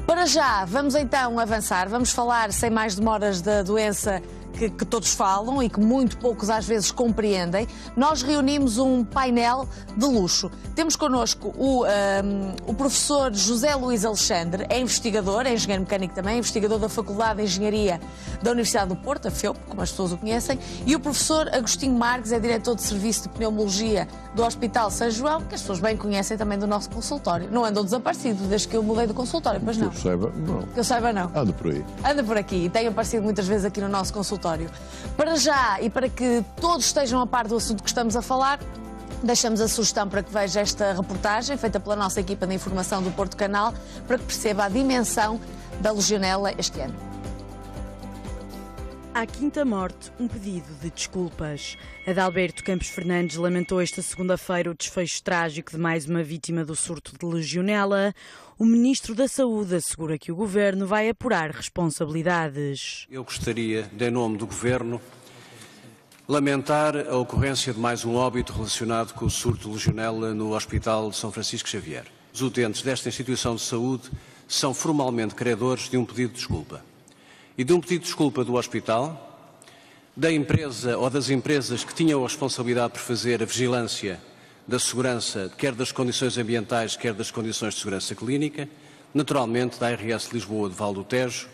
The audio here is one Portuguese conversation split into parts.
Para já, vamos então avançar, vamos falar sem mais demoras da doença que todos falam e que muito poucos às vezes compreendem. Nós reunimos um painel de luxo. Temos connosco o professor José Luís Alexandre, é investigador, é engenheiro mecânico também, investigador da Faculdade de Engenharia da Universidade do Porto, a FEUP, como as pessoas o conhecem, e o professor Agostinho Marques, é diretor de Serviço de Pneumologia do Hospital São João, que as pessoas bem conhecem também do nosso consultório. Não andou desaparecido desde que eu mudei do consultório, pois não? Que eu saiba, não. Que eu saiba, não. Anda por aí. Anda por aqui e tem aparecido muitas vezes aqui no nosso consultório. Para já, e para que todos estejam a par do assunto que estamos a falar, deixamos a sugestão para que veja esta reportagem, feita pela nossa equipa de informação do Porto Canal, para que perceba a dimensão da legionela este ano. À quinta morte, um pedido de desculpas. Adalberto Campos Fernandes lamentou esta segunda-feira o desfecho trágico de mais uma vítima do surto de legionela. O Ministro da Saúde assegura que o Governo vai apurar responsabilidades. Eu gostaria, em nome do Governo, lamentar a ocorrência de mais um óbito relacionado com o surto de legionela no Hospital de São Francisco Xavier. Os utentes desta instituição de saúde são formalmente credores de um pedido de desculpa. E de um pedido de desculpa do hospital, da empresa ou das empresas que tinham a responsabilidade por fazer a vigilância da segurança, quer das condições ambientais, quer das condições de segurança clínica, naturalmente da ARS Lisboa de Val do Tejo,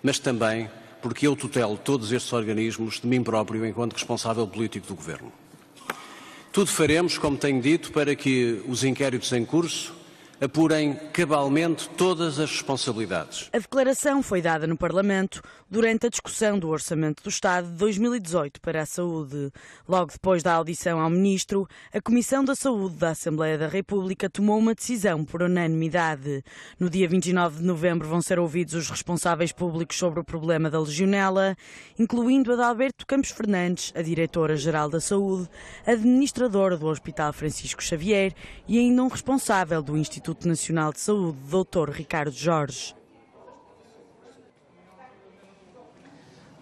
mas também porque eu tutelo todos estes organismos de mim próprio enquanto responsável político do Governo. Tudo faremos, como tenho dito, para que os inquéritos em curso apurem cabalmente todas as responsabilidades. A declaração foi dada no Parlamento durante a discussão do Orçamento do Estado de 2018 para a Saúde. Logo depois da audição ao Ministro, a Comissão da Saúde da Assembleia da República tomou uma decisão por unanimidade. No dia 29 de novembro vão ser ouvidos os responsáveis públicos sobre o problema da legionela, incluindo Adalberto Campos Fernandes, a Diretora-Geral da Saúde, a Administradora do Hospital Francisco Xavier e ainda um responsável do Instituto Nacional de Saúde, Dr. Ricardo Jorge.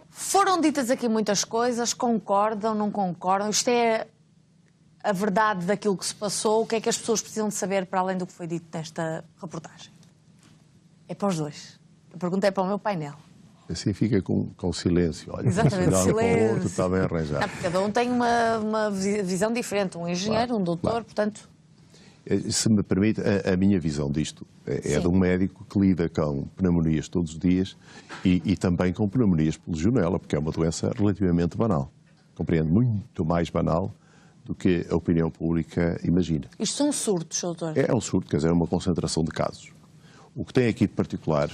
Foram ditas aqui muitas coisas, concordam, não concordam? Isto é a verdade daquilo que se passou? O que é que as pessoas precisam de saber para além do que foi dito nesta reportagem? É para os dois. A pergunta é para o meu painel. Assim fica com silêncio. Olha, exatamente, um silêncio. para o outro, está bem arranjado. Não, cada um tem uma visão diferente. Um engenheiro, claro, um doutor, claro. Portanto... Se me permite, a minha visão disto é de um médico que lida com pneumonias todos os dias e também com pneumonias por legionela, porque é uma doença relativamente banal. Compreendo, muito mais banal do que a opinião pública imagina. Isto são surtos, doutor? É um surto, quer dizer, é uma concentração de casos. O que tem aqui de particular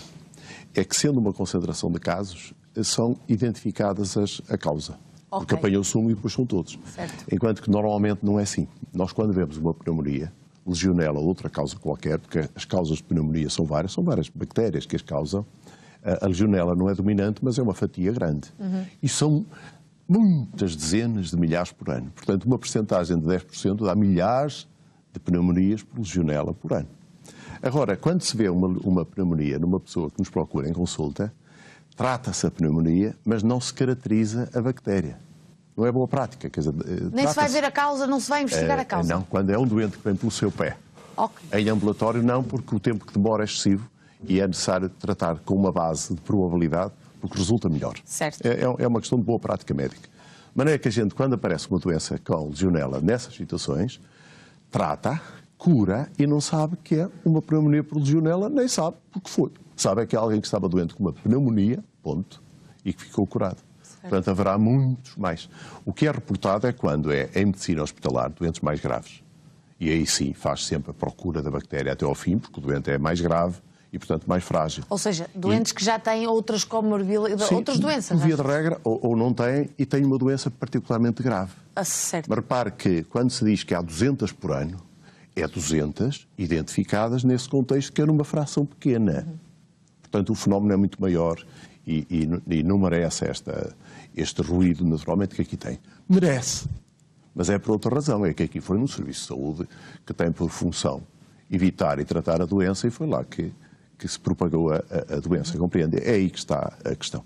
é que, sendo uma concentração de casos, são identificadas a causa. Okay. Porque apanhou-se um e depois são todos. Certo. Enquanto que normalmente não é assim. Nós, quando vemos uma pneumonia, legionela ou outra causa qualquer, porque as causas de pneumonia são várias bactérias que as causam. A legionela não é dominante, mas é uma fatia grande. E são muitas dezenas de milhares por ano. Portanto, uma percentagem de 10% dá milhares de pneumonias por legionela por ano. Agora, quando se vê uma pneumonia numa pessoa que nos procura em consulta, trata-se a pneumonia, mas não se caracteriza a bactéria. Não é boa prática. Quer dizer, nem se vai ver a causa, não se vai investigar a causa? Não, quando é um doente que vem pelo seu pé. Okay. Em ambulatório não, porque o tempo que demora é excessivo e é necessário tratar com uma base de probabilidade, porque resulta melhor. Certo. É uma questão de boa prática médica. De maneira que a gente, quando aparece uma doença com legionela nessas situações, trata, cura e não sabe que é uma pneumonia por legionela, nem sabe porque foi. Sabe é que é alguém que estava doente com uma pneumonia, ponto, e que ficou curado. Portanto, haverá muitos mais. O que é reportado é quando é em medicina hospitalar, doentes mais graves. E aí sim, faz sempre a procura da bactéria até ao fim, porque o doente é mais grave e, portanto, mais frágil. Ou seja, doentes que já têm outras comorbilidades, outras doenças. Via de regra, ou não têm, e têm uma doença particularmente grave. Certo. Mas repare que, quando se diz que há 200 por ano, é 200 identificadas nesse contexto, que é numa fração pequena. Portanto, o fenómeno é muito maior e não merece este ruído, naturalmente, que aqui tem. Merece. Mas é por outra razão. É que aqui foi num serviço de saúde que tem por função evitar e tratar a doença e foi lá que se propagou a doença, compreende? É aí que está a questão.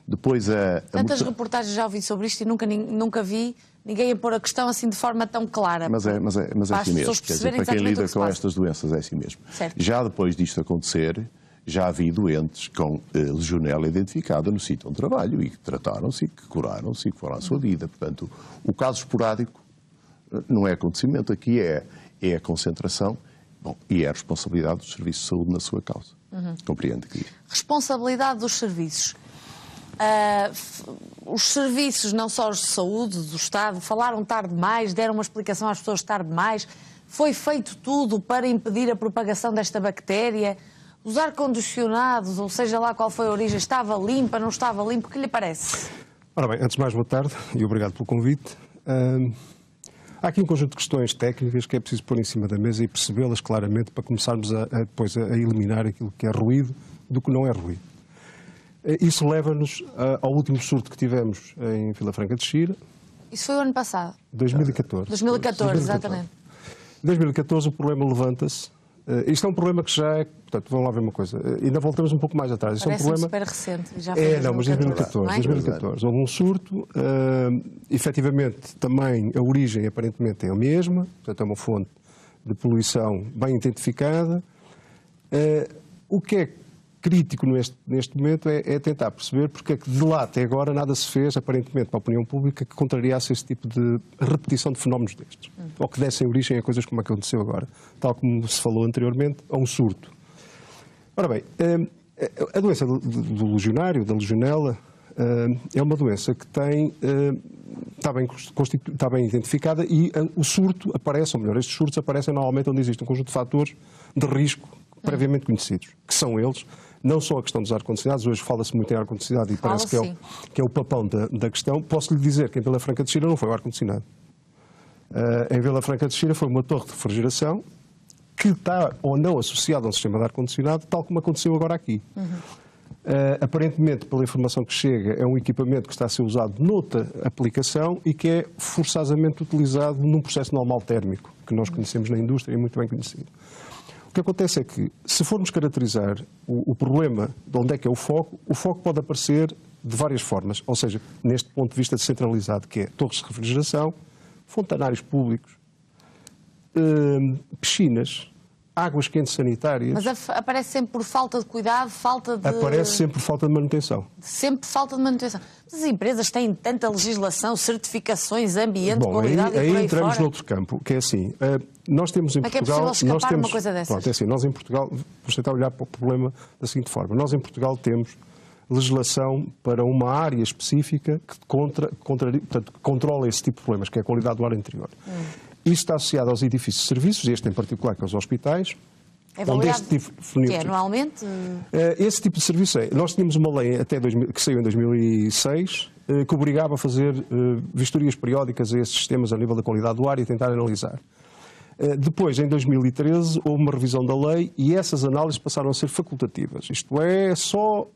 Depois Tantas reportagens já ouvi sobre isto e nunca vi ninguém a pôr a questão assim de forma tão clara. Mas é assim mesmo. Para Quer dizer, para quem lida com estas doenças é assim mesmo. Certo. Já depois disto acontecer, já havia doentes com legionela identificada no sítio onde trabalho e que trataram-se, que curaram-se e que foram à sua vida. Portanto, o caso esporádico não é acontecimento, aqui é a concentração, e é a responsabilidade dos serviços de saúde na sua causa. Compreende que responsabilidade dos serviços. Os serviços, não só os de saúde, do Estado, falaram tarde demais, deram uma explicação às pessoas tarde demais. Foi feito tudo para impedir a propagação desta bactéria? Os ar-condicionados, ou seja lá qual foi a origem, estava limpa, não estava limpa? O que lhe parece? Ora bem, antes de mais, boa tarde e obrigado pelo convite. Há aqui um conjunto de questões técnicas que é preciso pôr em cima da mesa e percebê-las claramente para começarmos depois a eliminar aquilo que é ruído do que não é ruído. Isso leva-nos ao último surto que tivemos em Vila Franca de Xira. Isso foi o ano passado? 2014. 2014, exatamente. Em 2014 o problema levanta-se. Isto é um problema que já é... Portanto, vamos lá ver uma coisa. Ainda voltamos um pouco mais atrás. Isto Parece é um problema... super recente. Já foi não, mas 2014. Houve um surto. Efetivamente, também a origem aparentemente é a mesma. Portanto, é uma fonte de poluição bem identificada. O que é crítico neste momento é tentar perceber porque é que de lá até agora nada se fez, aparentemente, para a opinião pública, que contrariasse esse tipo de repetição de fenómenos destes. Ou que dessem origem a coisas como aconteceu agora. Tal como se falou anteriormente, a um surto. Ora bem, a doença do legionário, da legionela, é uma doença que está bem identificada e o surto aparece, ou melhor, estes surtos aparecem normalmente onde existe um conjunto de fatores de risco previamente conhecidos, que são eles, não só a questão dos ar-condicionados, hoje fala-se muito em ar-condicionado e parece que é o papão da questão. Posso lhe dizer que em Vila Franca de Xira não foi o ar-condicionado. Em Vila Franca de Xira foi uma torre de refrigeração que está ou não associada a um sistema de ar-condicionado, tal como aconteceu agora aqui. Aparentemente, pela informação que chega, é um equipamento que está a ser usado noutra aplicação e que é forçosamente utilizado num processo normal térmico, que nós conhecemos na indústria e muito bem conhecido. O que acontece é que, se formos caracterizar o problema de onde é que é o foco pode aparecer de várias formas. Ou seja, neste ponto de vista descentralizado, que é torres de refrigeração, fontanários públicos, piscinas, águas quentes sanitárias. Mas aparece sempre por falta de cuidado, Aparece sempre por falta de manutenção. Sempre falta de manutenção. As empresas têm tanta legislação, certificações, ambiente, qualidade e por aí entramos fora. noutro campo, que é assim, nós temos em Como é que é Portugal... possível escapar uma coisa dessas? Pronto, é assim, nós em Portugal, vamos tentar olhar para o problema da seguinte forma, nós em Portugal temos legislação para uma área específica que controla esse tipo de problemas, que é a qualidade do ar interior. Isso está associado aos edifícios de serviços, este em particular, que é os hospitais. É validade que é anualmente? Esse tipo de serviço é. Nós tínhamos uma lei que saiu em 2006 que obrigava a fazer vistorias periódicas a esses sistemas a nível da qualidade do ar e tentar analisar. Depois, em 2013, houve uma revisão da lei e essas análises passaram a ser facultativas. Isto é, só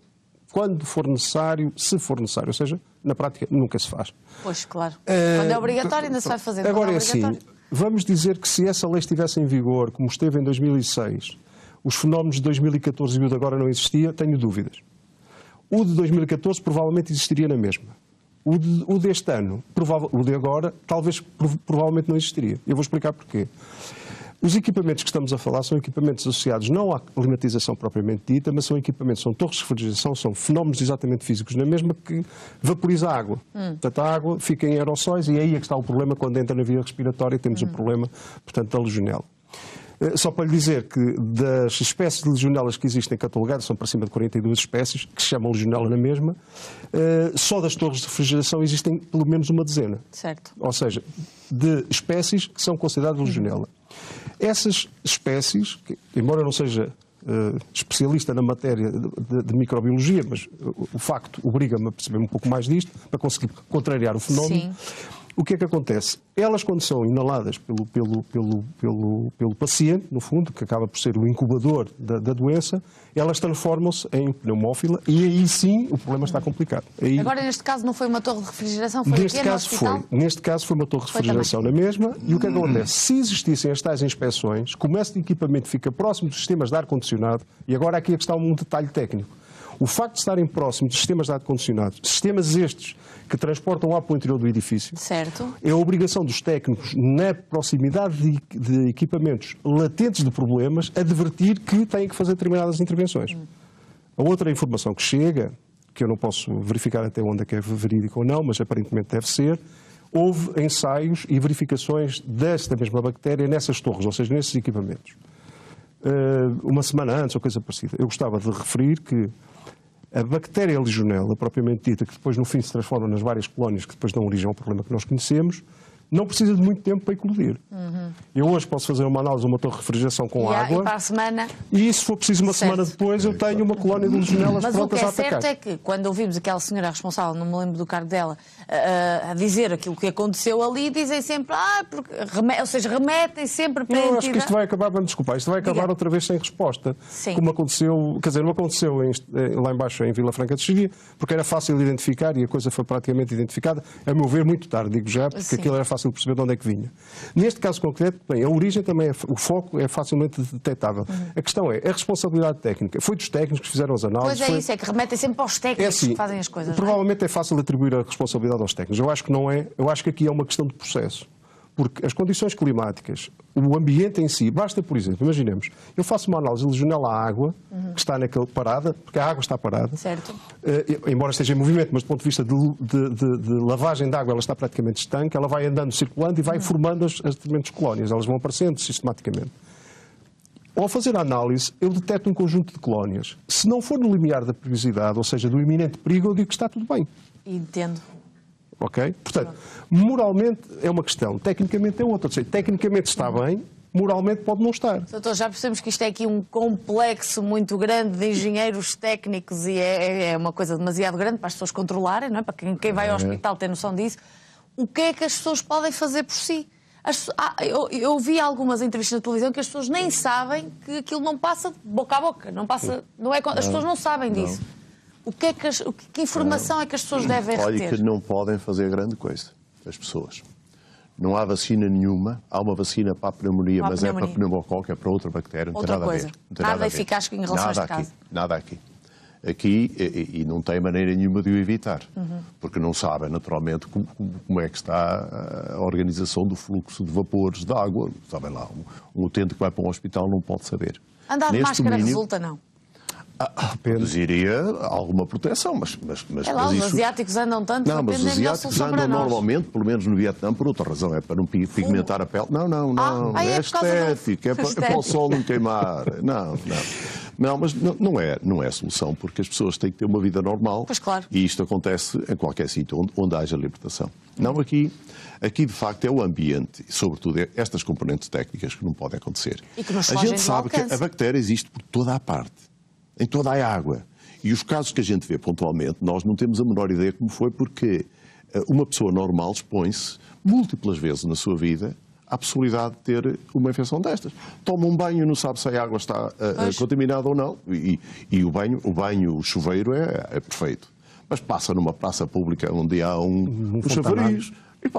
quando for necessário, se for necessário. Ou seja, na prática, nunca se faz. Pois, claro. Quando é obrigatório, ainda se vai fazer. Agora é assim. Vamos dizer que se essa lei estivesse em vigor, como esteve em 2006, os fenómenos de 2014 e o de agora não existia, tenho dúvidas. O de 2014 provavelmente existiria na mesma. O deste ano, o de agora, provavelmente não existiria. Eu vou explicar porquê. Os equipamentos que estamos a falar são equipamentos associados não à climatização propriamente dita, mas são torres de refrigeração, são fenómenos exatamente físicos na mesma que vaporiza a água. Portanto, a água fica em aerossóis e aí é que está o problema quando entra na via respiratória temos o problema, portanto, da legionela. Só para lhe dizer que das espécies de legionelas que existem catalogadas, são para cima de 42 espécies, que se chamam legionela na mesma, só das torres de refrigeração existem pelo menos uma dezena. Certo. Ou seja, de espécies que são consideradas legionela. Essas espécies, embora eu não seja especialista na matéria de microbiologia, mas o facto obriga-me a perceber um pouco mais disto, para conseguir contrariar o fenómeno. Sim. O que é que acontece? Elas, quando são inaladas pelo paciente, no fundo, que acaba por ser o incubador da doença, elas transformam-se em pneumófila e aí sim o problema está complicado. Aí... Agora, neste caso, não foi uma torre de refrigeração, foi aqui no hospital? Neste caso foi uma torre de refrigeração na mesma. E o que acontece? Se existissem as tais inspeções, como esse equipamento fica próximo dos sistemas de ar-condicionado, e agora aqui é que está um detalhe técnico, o facto de estarem próximos dos sistemas de ar-condicionado, sistemas estes que transportam ar para o interior do edifício, certo, é a obrigação dos técnicos, na proximidade de equipamentos latentes de problemas, advertir que têm que fazer determinadas intervenções. A outra informação que chega, que eu não posso verificar até onde é que é verídico ou não, mas aparentemente deve ser, houve ensaios e verificações desta mesma bactéria nessas torres, ou seja, nesses equipamentos. Uma semana antes ou coisa parecida. Eu gostava de referir que a bactéria legionela, propriamente dita, que depois no fim se transforma nas várias colónias que depois dão origem ao problema que nós conhecemos, não precisa de muito tempo para eclodir. Eu hoje posso fazer uma análise de uma torre de refrigeração com água. E para a semana... E se for preciso uma semana depois, eu tenho uma colónia de legionelas prontas a atacar. Mas o que é certo é que, quando ouvimos aquela senhora responsável, não me lembro do cargo dela, a dizer aquilo que aconteceu ali, dizem sempre, ou seja, remetem sempre para a entidade. Eu acho que isto vai acabar, vamos desculpar, isto vai acabar outra vez sem resposta. Sim. Como aconteceu, quer dizer, não aconteceu lá embaixo em Vila Franca de Xavier, porque era fácil de identificar e a coisa foi praticamente identificada, a meu ver, muito tarde, digo já, porque aquilo era fácil de perceber de onde é que vinha. Neste caso concreto, bem, a origem também, o foco é facilmente detectável. A questão é, a responsabilidade técnica foi dos técnicos que fizeram as análises. Pois é isso, é que remetem sempre aos técnicos que fazem as coisas. Provavelmente é fácil atribuir a responsabilidade aos técnicos. Eu acho que não é, eu acho que aqui é uma questão de processo. Porque as condições climáticas, o ambiente em si, basta, por exemplo, imaginemos, eu faço uma análise de legionela à água, que está naquela parada, porque a água está parada, certo. Embora esteja em movimento, mas do ponto de vista de lavagem de água, ela está praticamente estanque, ela vai andando, circulando e vai formando as diferentes colónias, elas vão aparecendo sistematicamente. Ao fazer a análise, eu detecto um conjunto de colónias. Se não for no limiar da perigosidade, ou seja, do iminente perigo, eu digo que está tudo bem. Entendo. Ok? Portanto, moralmente é uma questão, tecnicamente é outra. Ou seja, tecnicamente está bem, moralmente pode não estar. Doutor, já percebemos que isto é aqui um complexo muito grande de engenheiros técnicos e é uma coisa demasiado grande para as pessoas controlarem, não é? Para quem vai ao hospital ter noção disso. O que é que as pessoas podem fazer por si? Eu vi algumas entrevistas na televisão que as pessoas nem sabem que aquilo não passa de boca a boca. As pessoas não sabem disso. Que informação é que as pessoas devem reter? Olha que não podem fazer grande coisa, as pessoas. Não há vacina nenhuma, há uma vacina para a pneumonia, mas é para pneumococo, é para outra bactéria, não tem nada a ver. Nada eficaz em relação a este caso. Nada aqui. Aqui, e não tem maneira nenhuma de o evitar, porque não sabem naturalmente como é que está a organização do fluxo de vapores de água. Sabem lá, um utente que vai para um hospital não pode saber. Andar de máscara resulta, não? Produziria alguma proteção, mas os asiáticos andam tanto, não, mas os asiáticos andam normalmente, pelo menos no Vietnã, por outra razão, é para não pigmentar a pele. Não, é estético, é para o sol não queimar. Não, mas não é a solução, porque as pessoas têm que ter uma vida normal. Pois claro. E isto acontece em qualquer sítio onde haja libertação. Não aqui de facto é o ambiente, e sobretudo estas componentes técnicas que não podem acontecer. E que nos a gente sabe que a bactéria existe por toda a parte. Em toda a água. E os casos que a gente vê pontualmente, nós não temos a menor ideia como foi, porque uma pessoa normal expõe-se múltiplas vezes na sua vida à possibilidade de ter uma infecção destas. Toma um banho e não sabe se a água está contaminada ou não. E o chuveiro é perfeito. Mas passa numa praça pública onde há um chafariz. E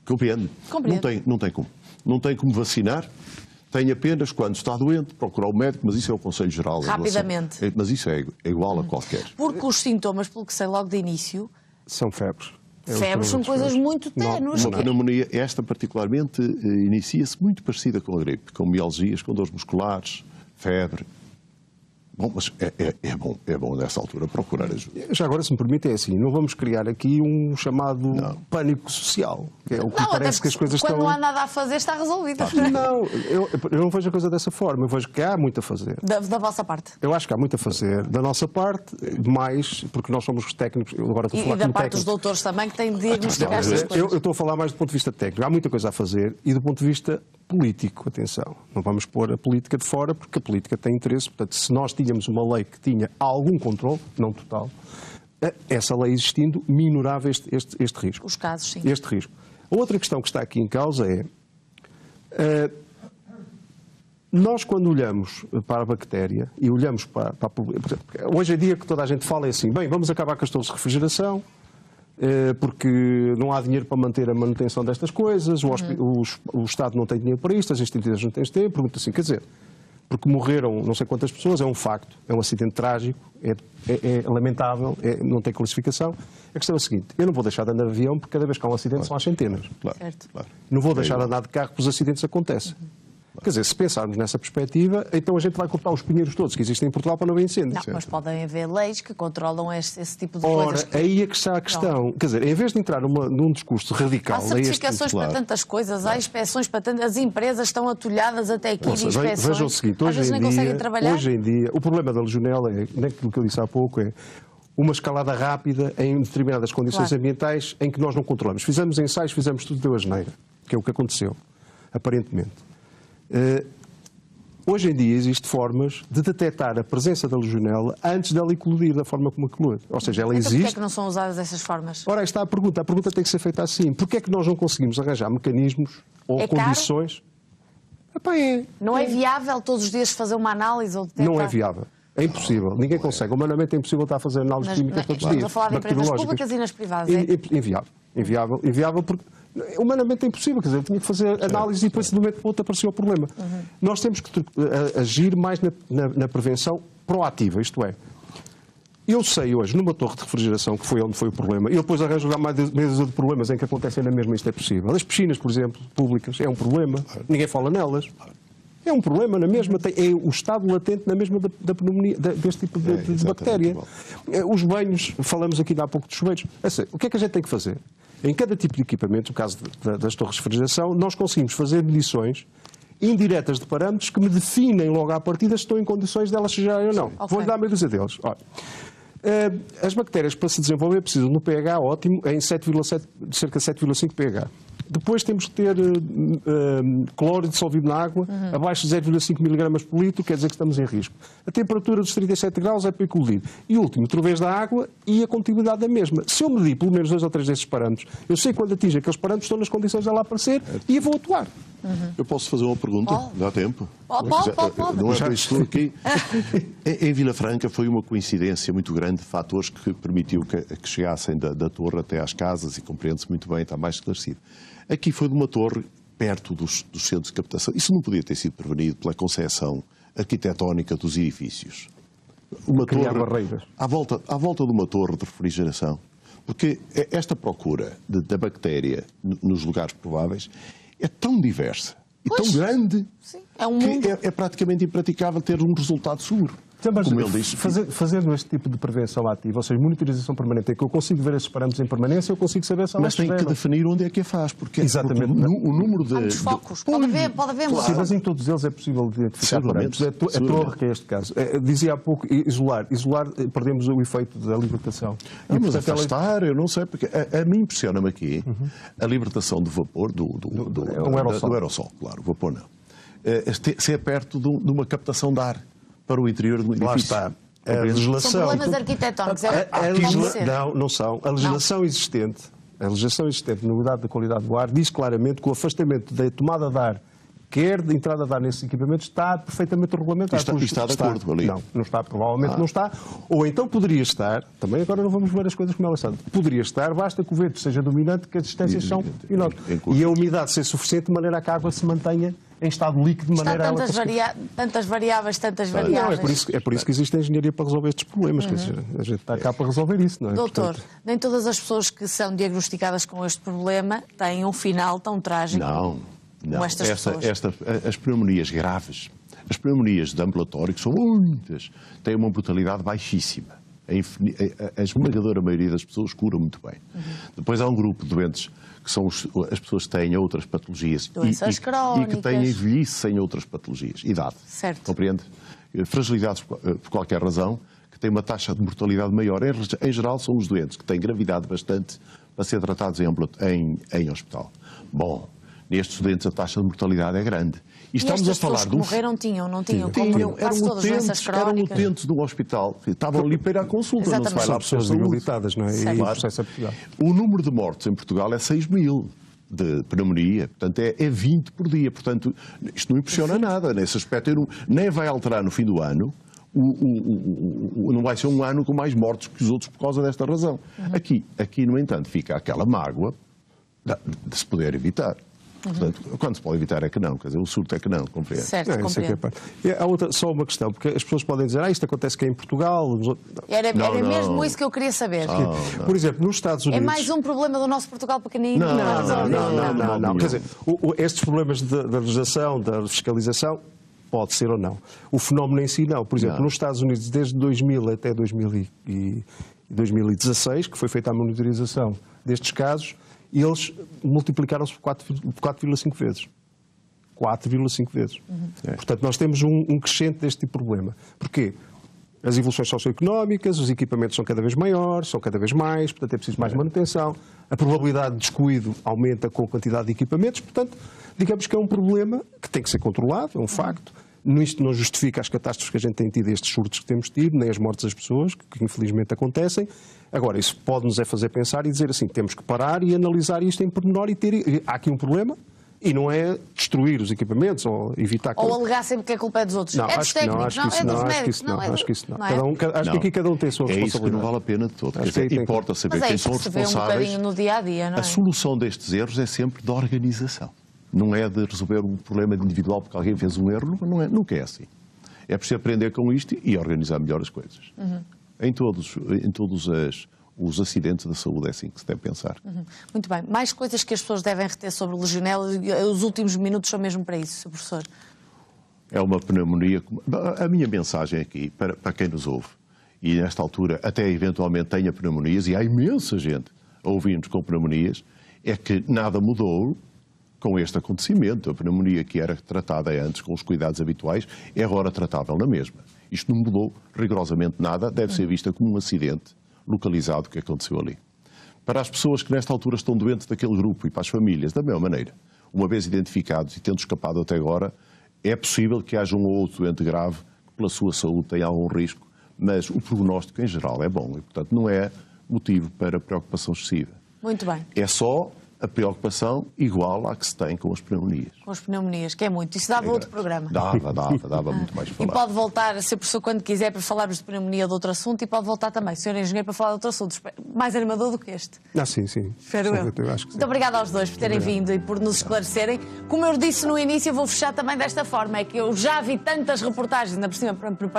compreende. Não tem como. Não tem como vacinar. Tem apenas, quando está doente, procurar o médico, mas isso é o Conselho Geral. Rapidamente. Mas isso é igual a qualquer. Porque os sintomas, pelo que sei logo de início... São febres. Febres são coisas muito ténues. Uma pneumonia, esta particularmente, inicia-se muito parecida com a gripe, com mialgias, com dores musculares, febre. Bom, mas é bom nessa altura procurar ajuda. Já agora, se me permite, é assim, não vamos criar aqui um chamado pânico social, que é o que parece que as coisas estão... Quando não há nada a fazer, está resolvido. Não, eu não vejo a coisa dessa forma, eu vejo que há muito a fazer. Da vossa parte? Eu acho que há muito a fazer, da nossa parte, mais, porque nós somos técnicos, eu agora estou a falar como técnico. E da parte dos doutores também, que têm de diagnosticar estas coisas. Eu estou a falar mais do ponto de vista técnico, há muita coisa a fazer, e do ponto de vista político, atenção, não vamos pôr a política de fora, porque a política tem interesse, portanto, se nós tínhamos uma lei que tinha algum controle, não total, essa lei existindo minorava este risco. Os casos, sim. Este risco. A outra questão que está aqui em causa é, nós quando olhamos para a bactéria e olhamos para a... Hoje em dia que toda a gente fala é assim, bem, vamos acabar com as torres de refrigeração, porque não há dinheiro para manter a manutenção destas coisas, o Estado não tem dinheiro para isto, as instituições não têm tempo, pergunto assim, quer dizer, porque morreram não sei quantas pessoas, é um facto, é um acidente trágico, é lamentável, não tem classificação. A questão é a seguinte, eu não vou deixar de andar de avião porque cada vez que há um acidente são às centenas. Claro. Não vou deixar de andar de carro porque os acidentes acontecem. Quer dizer, se pensarmos nessa perspectiva, então a gente vai cortar os pinheiros todos que existem em Portugal para não haver incêndios. Não, mas podem haver leis que controlam esse tipo de Ora, coisas. aí é que está a questão. Não. Quer dizer, em vez de entrar num discurso radical... Há certificações para tantas coisas, há inspeções para tantas... As empresas estão atulhadas até aqui de inspeções. Vejam o seguinte, às vezes nem conseguem trabalhar. Hoje em dia, o problema da legionela, naquilo que eu disse há pouco, é uma escalada rápida em determinadas condições ambientais em que nós não controlamos. Fizemos ensaios, fizemos tudo, deu asneira, que é o que aconteceu, aparentemente. Hoje em dia existem formas de detectar a presença da legionela antes dela eclodir da forma como eclode. Ou seja, ela existe... Porquê é que não são usadas essas formas? Ora, aí está a pergunta. A pergunta tem que ser feita assim. Porquê é que nós não conseguimos arranjar mecanismos ou condições... Epá, não é viável todos os dias fazer uma análise ou detectar? Não é viável. É impossível. Ninguém consegue. Humanamente é impossível estar a fazer análises químicas todos os dias. Estamos a falar de empresas públicas e nas privadas. Inviável porque humanamente é impossível. Quer dizer, eu tinha que fazer análise e depois de um momento para o outro apareceu o problema. Nós temos que agir mais na prevenção proativa, isto é. Eu sei hoje, numa torre de refrigeração, que foi onde foi o problema, e eu depois arranjo mais de problemas em que acontecem na mesma, isto é possível. As piscinas, por exemplo, públicas, é um problema. Ninguém fala nelas. É um problema na mesma, é o estado latente na mesma da pneumonia, deste tipo de bactéria. Os banhos, falamos aqui há pouco dos chuveiros. Assim, o que é que a gente tem que fazer? Em cada tipo de equipamento, no caso das torres de refrigeração, nós conseguimos fazer medições indiretas de parâmetros que me definem logo à partida se estão em condições delas chegarem ou não. Okay. Vou-lhe dar meia dúzia deles. Olha, as bactérias, para se desenvolver, precisam de um pH ótimo em cerca de 7,5 pH. Depois temos que ter cloro dissolvido na água, abaixo de 0,5 mg por litro, quer dizer que estamos em risco. A temperatura dos 37 graus é para eclodir. E último, através da água e a contiguidade da mesma. Se eu medir pelo menos 2 ou 3 desses parâmetros, eu sei quando atinge aqueles parâmetros, estou nas condições de lá aparecer e vou atuar. Eu posso fazer uma pergunta? Dá tempo? Pode. Não é para isto aqui. Em Vila Franca foi uma coincidência muito grande de fatores que permitiu que chegassem da torre até às casas e compreende-se muito bem, está mais esclarecido. Aqui foi de uma torre perto dos centros de captação. Isso não podia ter sido prevenido pela concepção arquitetónica dos edifícios. Uma torre barreiras. À volta de uma torre de refrigeração. Porque esta procura da bactéria nos lugares prováveis é tão diversa e tão grande que é praticamente impraticável ter um resultado seguro. Mas, como ele disse, fazendo este tipo de prevenção ativa, ou seja, monitorização permanente, é que eu consigo ver esses parâmetros em permanência, eu consigo saber se mas tem que definir onde é que a faz, porque exatamente. O número de... Há muitos focos, pode haver claro. Sim, mas em todos eles é possível identificar parâmetros. A torre, que é este caso. Dizia há pouco, isolar, perdemos o efeito da libertação. Mas afastar, eu não sei, porque a mim impressiona-me aqui a libertação do vapor, do aerossol, claro, o vapor não. Se é perto de uma captação de ar para o interior do edifício. Lá está. A legislação... São problemas arquitetónicos. Não são. A legislação existente, na unidade da qualidade do ar, diz claramente que o afastamento da tomada de ar, quer de entrada de ar nesses equipamentos, está perfeitamente regulamentado. Está de acordo ali? Não está, provavelmente não está. Ou então poderia estar, também agora não vamos ver as coisas como elas são, poderia estar, basta que o vento seja dominante, que as distâncias são enormes. E a umidade ser suficiente de maneira a que a água se mantenha em estado líquido, de maneira a tantas variáveis. Não, é por isso que existe a engenharia para resolver estes problemas. Quer dizer, a gente está cá para resolver isso, não é? Doutor, nem todas as pessoas que são diagnosticadas com este problema têm um final tão trágico como estas pessoas. As pneumonias graves, as pneumonias de ambulatório, que são muitas, têm uma mortalidade baixíssima. A esmagadora maioria das pessoas cura muito bem. Depois há um grupo de doentes que são as pessoas que têm outras patologias e que têm velhice sem outras patologias. Idade. Certo. Compreende? Fragilidades por qualquer razão, que têm uma taxa de mortalidade maior. Em geral, são os doentes que têm gravidade bastante para ser tratados em hospital. Bom, nestes doentes a taxa de mortalidade é grande. E estamos a falar de morreram, não tinham. Eram utentes de um hospital. Estavam ali para ir à consulta. Exatamente. Não se vai lá pessoas debilitadas, não é? O número de mortes em Portugal é 6.000 de pneumonia. Portanto, é 20 por dia. Portanto, isto não impressiona nada. Nesse aspecto, nem vai alterar no fim do ano. Não vai ser um ano com mais mortes que os outros por causa desta razão. Aqui, no entanto, fica aquela mágoa de se poder evitar. Portanto, quando se pode evitar é que não, quer dizer, o surto é que não, compreende? Certo, Não, isso é que é compreendo. Há outra, só uma questão, porque as pessoas podem dizer, isto acontece que é em Portugal. Era Não. mesmo isso que eu queria saber. Por exemplo, nos Estados É Unidos... mais um problema do nosso Portugal pequenino. Não. Quer dizer, estes problemas da legislação, da fiscalização, pode ser ou não. O fenómeno em si, não. Por exemplo, nos Estados Unidos, desde 2000 até 2016, que foi feita a monitorização destes casos, eles multiplicaram-se por 4,5 vezes. 4,5 vezes. Portanto, nós temos um crescente deste tipo de problema. Porquê? As evoluções socioeconómicas, os equipamentos são cada vez maiores, são cada vez mais, portanto é preciso mais manutenção. A probabilidade de descuido aumenta com a quantidade de equipamentos, portanto, digamos que é um problema que tem que ser controlado, é um facto. Isto não justifica as catástrofes que a gente tem tido, estes surtos que temos tido, nem as mortes das pessoas, que infelizmente acontecem. Agora, isso pode-nos fazer pensar e dizer assim, temos que parar e analisar isto em pormenor e ter... Há aqui um problema, e não é destruir os equipamentos ou evitar... Ou alegar sempre que a culpa é dos outros. Não, É dos técnicos, é dos médicos. Acho que isso não. é? Acho que aqui cada um tem a sua responsabilidade. É isso que não vale a pena de todo. Quer dizer, importa saber Mas é quem isso são que os se vê um responsáveis. bocadinho no dia-a-dia, não é? A solução destes erros é sempre de organização. Não é de resolver um problema individual porque alguém fez um erro, nunca é assim. É preciso aprender com isto e organizar melhor as coisas. Em todos os acidentes da saúde é assim que se deve pensar. Muito bem. Mais coisas que as pessoas devem reter sobre o legionela, os últimos minutos são mesmo para isso, Sr. Professor. É uma pneumonia... A minha mensagem aqui, para quem nos ouve, e nesta altura até eventualmente tenha pneumonias, e há imensa gente a ouvir-nos com pneumonias, é que nada mudou com este acontecimento. A pneumonia que era tratada antes com os cuidados habituais é agora tratável na mesma. Isto não mudou rigorosamente nada, deve ser vista como um acidente localizado que aconteceu ali. Para as pessoas que nesta altura estão doentes daquele grupo e para as famílias, da mesma maneira, uma vez identificados e tendo escapado até agora, é possível que haja um ou outro doente grave que pela sua saúde tenha algum risco, mas o prognóstico em geral é bom e, portanto, não é motivo para preocupação excessiva. Muito bem. É só a preocupação igual à que se tem com as pneumonias. Com as pneumonias, que é muito. Isso dava outro programa. Dava muito mais para E falar. pode voltar a ser professor quando quiser para falarmos de pneumonia de outro assunto e pode voltar também, Sr. Engenheiro, para falar de outro assunto. Mais animador do que este. Sim. Espero eu. Acho que sim. Muito obrigada aos dois por terem vindo e por nos esclarecerem. Como eu disse no início, eu vou fechar também desta forma. É que eu já vi tantas reportagens, ainda por cima, para me preparar.